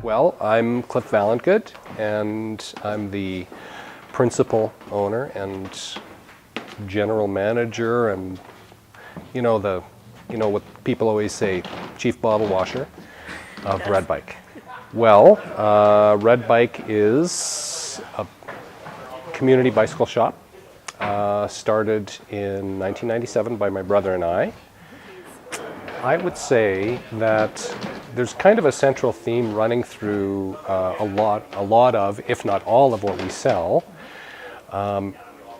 Well, I'm Cliff Valengood, and I'm the principal owner and general manager, and what people always say, chief bottle washer of Red Bike. Well, Red Bike is a community bicycle shop. Started in 1997 by my brother and I. I would say that there's kind of a central theme running through a lot of, if not all of what we sell.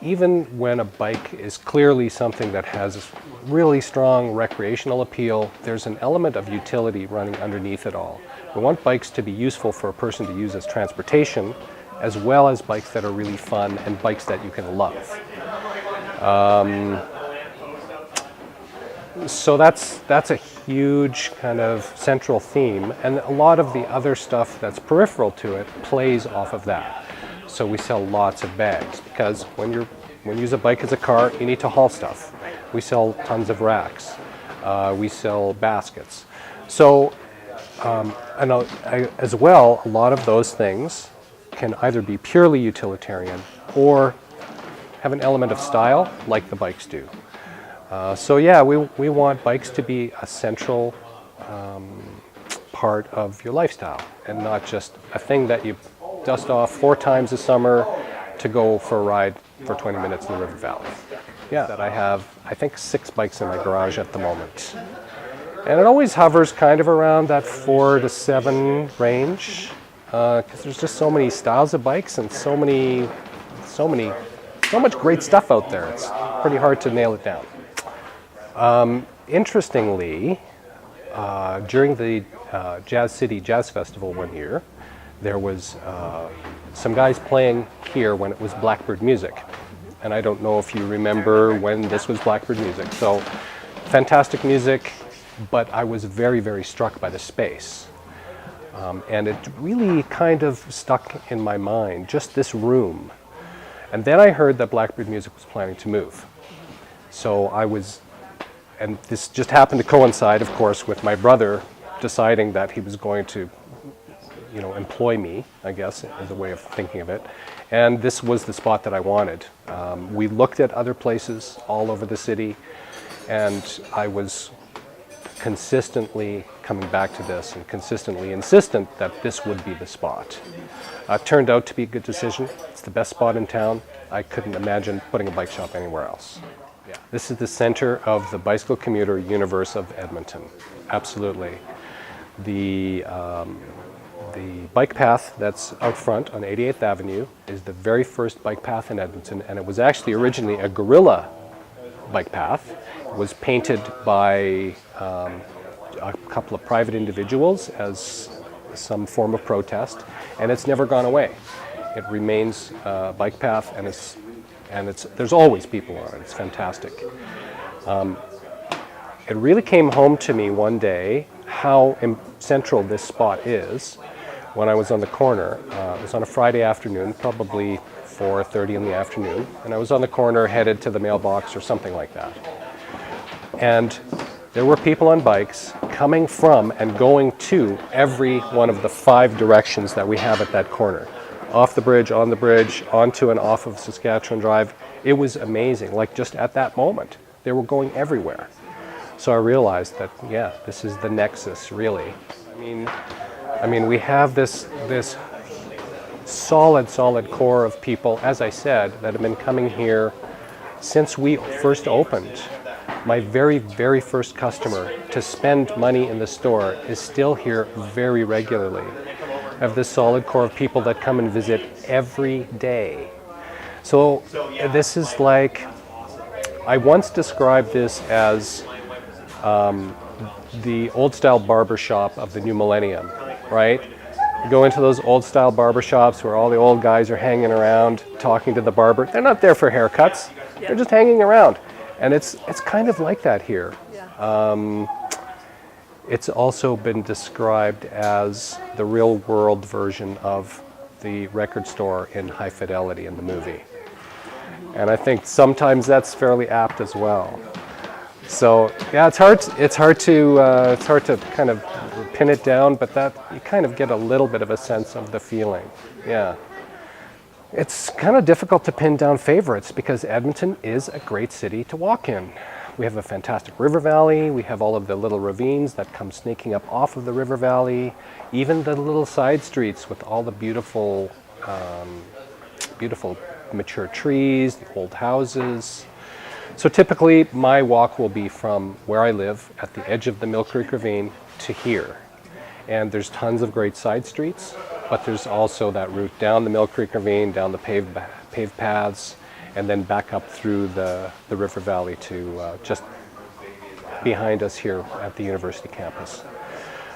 Even when a bike is clearly something that has really strong recreational appeal, there's an element of utility running underneath it all. We want bikes to be useful for a person to use as transportation, as well as bikes that are really fun and bikes that you can love. So that's a huge kind of central theme, and a lot of the other stuff that's peripheral to it plays off of that. So we sell lots of bags, because when you use a bike as a car, you need to haul stuff. We sell tons of racks. We sell baskets. So, as well, a lot of those things can either be purely utilitarian or have an element of style, like the bikes do. So yeah, we want bikes to be a central part of your lifestyle, and not just a thing that you dust off 4 times a summer to go for a ride for 20 minutes in the river valley. Yeah, that I have, I think, 6 bikes in my garage at the moment. And it always hovers kind of around that 4 to 7 range, because there's just so many styles of bikes and so much great stuff out there. It's pretty hard to nail it down. Interestingly, during the Jazz City Jazz Festival one year, there was some guys playing here when it was Blackbird Music. And I don't know if you remember when this was Blackbird Music. So, fantastic music, but I was very, very struck by the space. And it really kind of stuck in my mind, just this room. And then I heard that Blackbird Music was planning to move. So and this just happened to coincide, of course, with my brother deciding that he was going to, employ me, I guess, as a way of thinking of it. And this was the spot that I wanted. We looked at other places all over the city, and I was consistently coming back to this and consistently insistent that this would be the spot. It turned out to be a good decision. It's the best spot in town. I couldn't imagine putting a bike shop anywhere else. Yeah. This is the center of the bicycle commuter universe of Edmonton. Absolutely. The bike path that's out front on 88th Avenue is the very first bike path in Edmonton, and it was actually originally a guerrilla bike path. It was painted by a couple of private individuals as some form of protest, and it's never gone away. It remains a bike path, and there's always people on it. It's fantastic. It really came home to me one day how central this spot is when I was on the corner. It was on a Friday afternoon, probably 4:30 in the afternoon, and I was on the corner headed to the mailbox or something like that. And there were people on bikes coming from and going to every one of the 5 directions that we have at that corner. Off the bridge, on the bridge, onto and off of Saskatchewan Drive. It was amazing. Like, just at that moment, they were going everywhere. So I realized that, yeah, this is the nexus, really. I mean, we have this solid core of people, as I said, that have been coming here since we first opened. My very, very first customer to spend money in the store is still here very regularly. I have this solid core of people that come and visit every day. So this is like, I once described this as the old style barber shop of the new millennium, right? You go into those old style barber shops where all the old guys are hanging around talking to the barber. They're not there for haircuts. They're just hanging around. And it's kind of like that here. It's also been described as the real world version of the record store in High Fidelity in the movie. And I think sometimes that's fairly apt as well. So yeah, it's hard to kind of pin it down, but that you kind of get a little bit of a sense of the feeling. Yeah. It's kind of difficult to pin down favorites because Edmonton is a great city to walk in. We have a fantastic river valley. We have all of the little ravines that come sneaking up off of the river valley. Even the little side streets with all the beautiful, beautiful mature trees, the old houses. So typically my walk will be from where I live at the edge of the Mill Creek Ravine to here. And there's tons of great side streets, but there's also that route down the Mill Creek Ravine, down the paved paths, and then back up through the river valley to just behind us here at the university campus.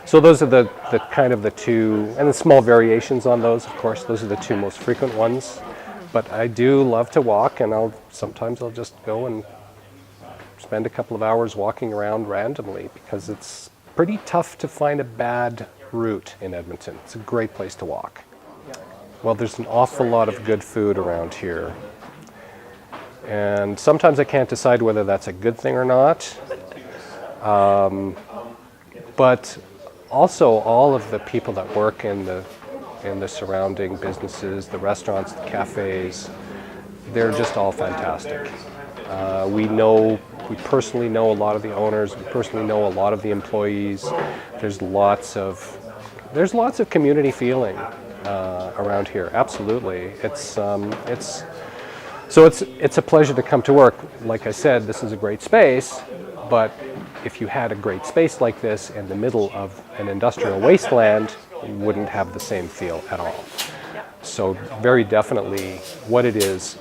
So those are the kind of the two, and the small variations on those, of course, those are the two most frequent ones. But I do love to walk, and sometimes I'll just go and spend a couple of hours walking around randomly because it's pretty tough to find a bad route in Edmonton. It's a great place to walk. Well, there's an awful lot of good food around here. And sometimes I can't decide whether that's a good thing or not. But also all of the people that work in the surrounding businesses, the restaurants, the cafes, they're just all fantastic. We personally know a lot of the owners, we personally know a lot of the employees. There's lots of community feeling around here, absolutely. It's a pleasure to come to work. Like I said, this is a great space, but if you had a great space like this in the middle of an industrial wasteland, you wouldn't have the same feel at all. So very definitely what it is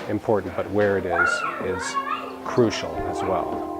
important, but where it is crucial as well.